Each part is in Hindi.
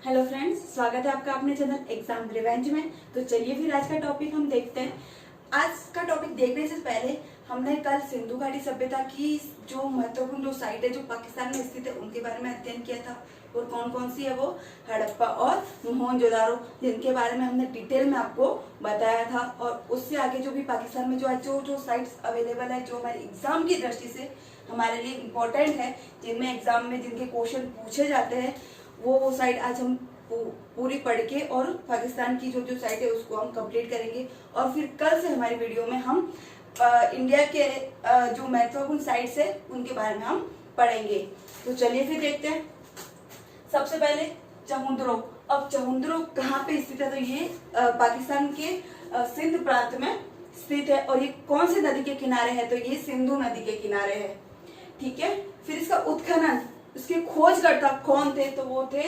हेलो फ्रेंड्स, स्वागत है आपका अपने चैनल एग्जाम रिवेंज में। तो चलिए फिर आज का टॉपिक हम देखते हैं। आज का टॉपिक देखने से पहले हमने कल सिंधु घाटी सभ्यता की जो महत्वपूर्ण जो साइट है जो पाकिस्तान में स्थित है उनके बारे में अध्ययन किया था। और कौन कौन सी है वो हड़प्पा और मोहनजोदारो, जिनके बारे में हमने डिटेल में आपको बताया था। और उससे आगे जो भी पाकिस्तान में जो साइट्स अवेलेबल है जो हमारे एग्जाम की दृष्टि से हमारे लिए इम्पोर्टेंट है, जिनमें एग्जाम में जिनके क्वेश्चन पूछे जाते हैं, वो साइट आज हम पूरी पढ़ के और पाकिस्तान की जो साइट है उसको हम कंप्लीट करेंगे। और फिर कल से हमारी वीडियो में हम इंडिया के जो महत्वपूर्ण साइट्स है उनके बारे में हम पढ़ेंगे। तो चलिए फिर देखते हैं। सबसे पहले चहुंद्रो। अब चहुंद्रो कहाँ पे स्थित है? तो ये पाकिस्तान के सिंध प्रांत में स्थित है। और ये कौन सी नदी के किनारे है? तो ये सिंधु नदी के किनारे है। ठीक है। फिर इसका उत्खनन, इसके खोजकर्ता कौन थे? तो वो थे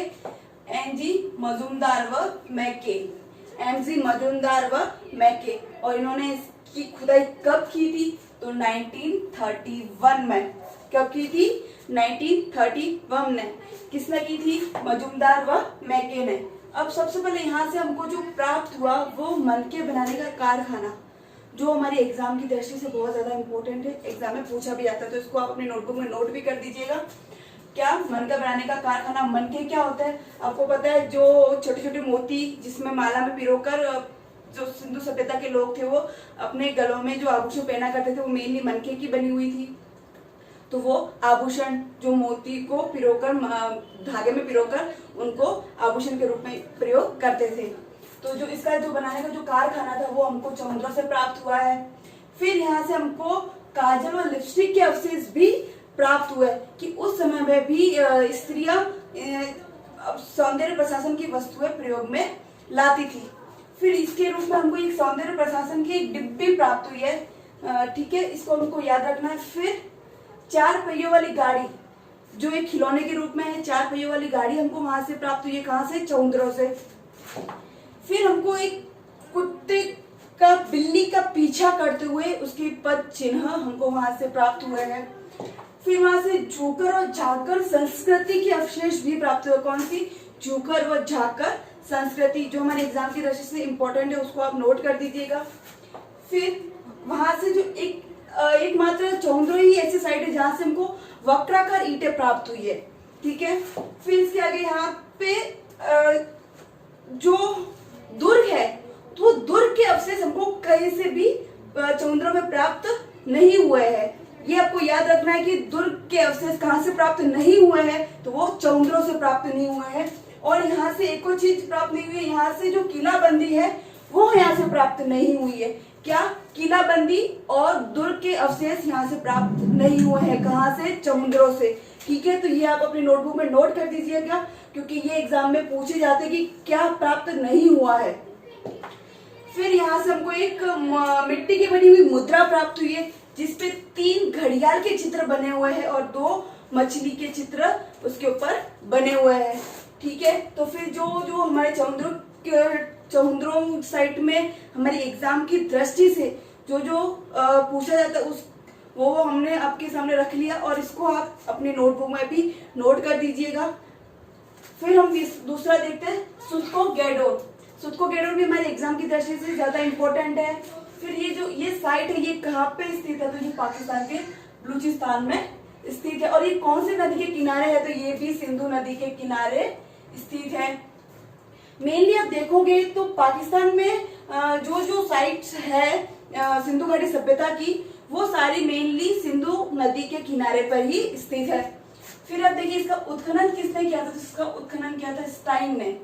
एनजी मजूमदार व मैके। एमजी मजूमदार व मैके। और इन्होंने इसकी खुदाई कब की थी? तो 1931 में। कब की थी? 1931 में। किसने की थी? मजूमदार व मैके ने। अब सबसे पहले यहाँ से हमको जो प्राप्त हुआ वो मनके बनाने का कारखाना, जो हमारी एग्जाम की दृष्टि से बहुत ज्यादा इंपॉर्टेंट है, एग्जाम में पूछा भी जाता है। तो इसको आप अपनी नोटबुक में नोट भी कर दीजिएगा। क्या? मनका बनाने का कारखाना। मनके क्या होता है? आपको पता है, जो छोटे छोटे मोती जिसमें माला में पिरोकर जो सिंधु सभ्यता के लोग थे वो अपने गलों में जो आभूषण पहना करते थे वो मेनली मनके की बनी हुई थी। तो वो आभूषण जो मोती को पिरोकर धागे में पिरोकर उनको आभूषण के रूप में प्रयोग करते थे। तो जो इसका जो बनाने का जो कारखाना था वो हमको चहुंद्रो से प्राप्त हुआ है। फिर यहाँ से हमको काजल और लिपस्टिक के अवशेष भी प्राप्त हुए कि उस समय में भी स्त्रियां सौंदर्य प्रशासन की वस्तुएं प्रयोग में लाती थी। फिर इसके रूप में हमको एक सौंदर्य प्रशासन की एक डिब्बी प्राप्त हुई है। ठीक है, इसको हमको याद रखना है। फिर 4 पहियों वाली गाड़ी, जो एक खिलौने के रूप में है, 4 पहियों वाली गाड़ी हमको वहां से प्राप्त हुई है। कहाँ से? चहुंद्रो से। फिर हमको एक कुत्ते का बिल्ली का पीछा करते हुए उसके पद चिन्ह हमको वहां से प्राप्त हुए हैं। फिर वहां से झूकर और झाकर संस्कृति के अवशेष भी प्राप्त हुए। कौन सी? झूकर व झाकर संस्कृति, जो हमारे एग्जाम की दृष्टि से इंपॉर्टेंट है, उसको आप नोट कर दीजिएगा। फिर वहां से जो एक मात्र चहुंद्रो ही ऐसी साइट है जहां से हमको वक्राकार ईंटें प्राप्त हुई है। ठीक है। फिर इसके आगे यहाँ पे जो दुर्ग है, तो दुर्ग के अवशेष हमको कहीं से भी चहुंद्रो में प्राप्त नहीं हुए हैं। ये आपको याद रखना है कि दुर्ग के अवशेष कहाँ से प्राप्त नहीं हुए हैं, तो वो चहुंद्रो से प्राप्त नहीं हुए हैं। और यहाँ से एक और चीज प्राप्त नहीं हुई है, यहाँ से जो किलाबंदी है वो यहाँ से प्राप्त नहीं हुई है। क्या? किलाबंदी और दुर्ग के अवशेष यहाँ से प्राप्त नहीं हुए हैं। कहाँ से? चहुंद्रो से। ठीक है। तो ये आप अपनी नोटबुक में नोट कर दीजिएगा, क्योंकि ये एग्जाम में पूछे जाते हैं कि क्या प्राप्त नहीं हुआ है। फिर यहाँ से हमको एक मिट्टी की बनी हुई मुद्रा प्राप्त हुई है, जिसपे 3 घड़ियाल के चित्र बने हुए हैं और 2 मछली के चित्र उसके ऊपर बने हुए हैं। ठीक है। तो फिर जो हमारे चहुंद्रो साइट में हमारी एग्जाम की दृष्टि से जो पूछा जाता है वो हमने आपके सामने रख लिया, और इसको आप अपने नोटबुक में भी नोट कर दीजिएगा। फिर हम दूसरा देखते हैं सुत्को गैडोर। सुत्को गैडोर भी हमारे एग्जाम की दृष्टि से ज्यादा इंपॉर्टेंट है। फिर ये साइट है, ये कहाँ पे स्थित है? तो ये पाकिस्तान के बलूचिस्तान में स्थित है। और ये कौन सी नदी के किनारे है? तो ये भी सिंधु नदी के किनारे स्थित है। मेनली आप देखोगे तो पाकिस्तान में जो साइट्स है सिंधु घाटी सभ्यता की, वो सारी मेनली सिंधु नदी के किनारे पर ही स्थित है। फिर आप देखिए इसका उत्खनन किसने किया था? तो इसका उत्खनन किया था स्टाइन ने।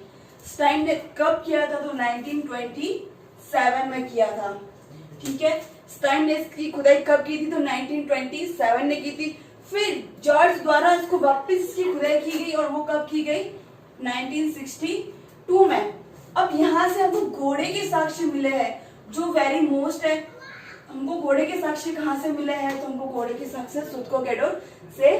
स्टाइन ने कब किया था? तो 1927 में किया था। ठीक है। स्टाइन ने इसकी खुदाई कब की थी? तो 1927 ने की थी। फिर जॉर्ज द्वारा इसको वापस इसकी खुदाई की गई, और वो कब की गई? 1962 में। अब यहाँ से हमको घोड़े के साक्ष्य मिले हैं, जो वेरी मोस्ट है। हमको घोड़े के साक्ष्य कहाँ से मिले हैं? तो हमको घोड़े के साक्ष्य सुत्को गैडोर से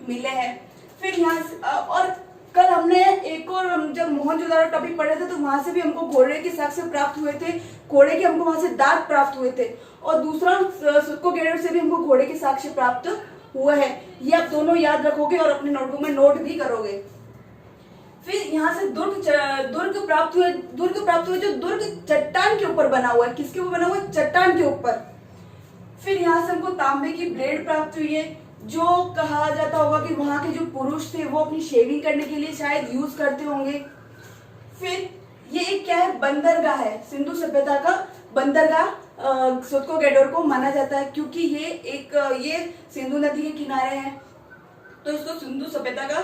मिले हैं। फिर यहाँ और कल हमने एक और जब मोहनजोदारो टॉपिक पढ़े थे तो वहां से भी हमको घोड़े के साक्ष्य प्राप्त हुए थे, घोड़े के हमको वहां से दांत प्राप्त हुए थे। और दूसरा सुत्को गैडोर से भी हमको घोड़े के साक्ष्य प्राप्त हुए हैं। ये आप दोनों याद रखोगे और अपने नोटबुक में नोट भी करोगे। फिर यहाँ से दुर्ग प्राप्त हुए। दुर्ग प्राप्त हुए जो दुर्ग चट्टान के ऊपर बना हुआ है। किसके ऊपर बना हुआ है? चट्टान के ऊपर। फिर यहाँ से हमको तांबे की ब्लेड प्राप्त हुई है, जो कहा जाता होगा कि वहां के जो पुरुष थे वो अपनी शेविंग करने के लिए शायद यूज करते होंगे। फिर ये एक क्या है? बंदरगाह है। सिंधु सभ्यता का बंदरगाह सुत्को गेडोर को माना जाता है, क्योंकि ये सिंधु नदी के किनारे है, तो इसको सिंधु सभ्यता का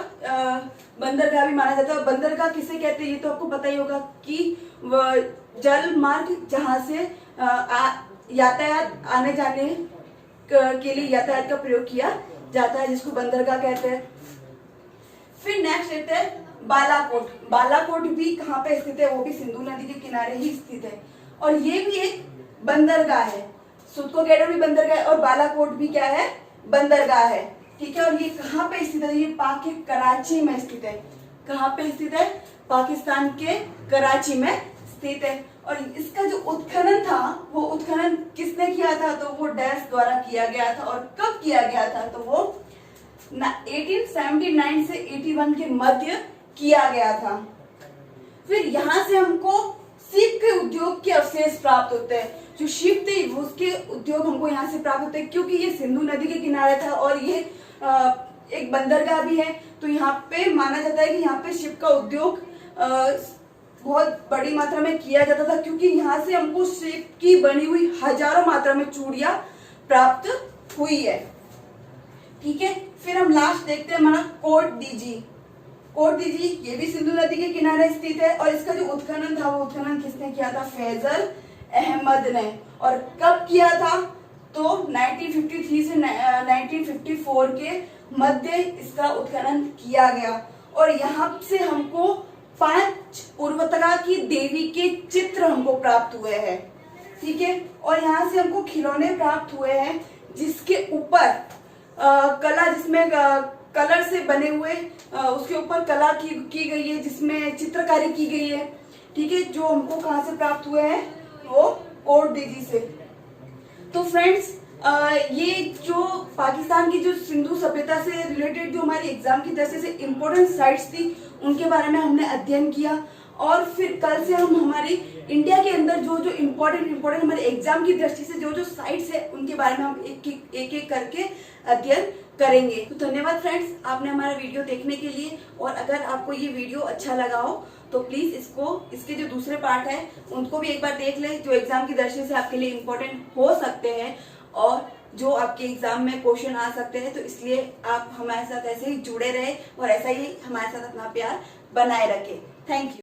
बंदरगाह भी माना जाता है। बंदरगाह किसे कहते हैं ये तो आपको पता ही होगा कि जल मार्ग जहां से यातायात आने जाने के लिए यातायात का प्रयोग किया जाता है, जिसको बंदरगाह कहते हैं। फिर नेक्स्ट लेते हैं बालाकोट। बालाकोट भी कहाँ पे स्थित है? वो भी सिंधु नदी के किनारे ही स्थित है, और ये भी एक बंदरगाह है। सुत्को गेडोर भी बंदरगाह है और बालाकोट भी क्या है? बंदरगाह है। ठीक है, और ये कहाँ पे स्थित है? ये पाक के कराची में स्थित है। कहाँ पे स्थित है? पाकिस्तान के कराची में स्थित है। और इसका जो उत्खनन था, वो उत्खनन किसने किया था? तो वो डैश द्वारा किया गया था। और कब किया गया था? तो वो 1879 से 81 के मध्य किया गया था। फिर यहाँ से हमको सीप के उद्योग के अवशेष प्राप्त होते हैं। जो शिप थे उसके उद्योग हमको यहाँ से प्राप्त होते हैं, क्योंकि ये सिंधु नदी के किनारे था और ये एक बंदरगाह भी है। तो यहाँ पे माना जाता है कि यहाँ पे शिप का उद्योग बहुत बड़ी मात्रा में किया जाता था, क्योंकि यहाँ से हमको शिप की बनी हुई हजारों मात्रा में चूड़ियां प्राप्त हुई है। ठीक है, फिर हम लास्ट देखते हैं हमारा कोट डीजी। कोट डीजी ये भी सिंधु नदी के किनारे स्थित है, और इसका जो उत्खनन था वो उत्खनन किसने किया था? फैजल अहमद ने। और कब किया था? तो 1953 से 1954 के मध्य इसका उत्खनन किया गया। और यहाँ से हमको 5 उर्वरता की देवी के चित्र हमको प्राप्त हुए हैं। ठीक है, और यहाँ से हमको खिलौने प्राप्त हुए हैं, जिसके ऊपर कला, जिसमें कलर से बने हुए उसके ऊपर कला की गई है, जिसमें चित्रकारी की गई है। ठीक है, जो हमको कहाँ से प्राप्त हुए हैं? वो कोट डीजी से। तो फ्रेंड्स, ये जो पाकिस्तान की जो सिंधु सभ्यता से रिलेटेड जो हमारी एग्जाम की दृष्टि से इम्पोर्टेंट साइट्स थी, उनके बारे में हमने अध्ययन किया। और फिर कल से हम हमारी इंडिया के अंदर जो जो इम्पोर्टेंट हमारे एग्जाम की दृष्टि से जो जो साइट्स है, उनके बारे में हम एक करके अध्ययन करेंगे। तो धन्यवाद फ्रेंड्स, आपने हमारा वीडियो देखने के लिए। और अगर आपको ये वीडियो अच्छा लगा हो तो प्लीज इसके जो दूसरे पार्ट है उनको भी एक बार देख ले, जो एग्जाम की दृष्टि से आपके लिए इम्पोर्टेंट हो सकते हैं और जो आपके एग्जाम में क्वेश्चन आ सकते हैं। तो इसलिए आप हमारे साथ ऐसे ही जुड़े रहे और ऐसा ही हमारे साथ अपना प्यार बनाए रखें। Thank you.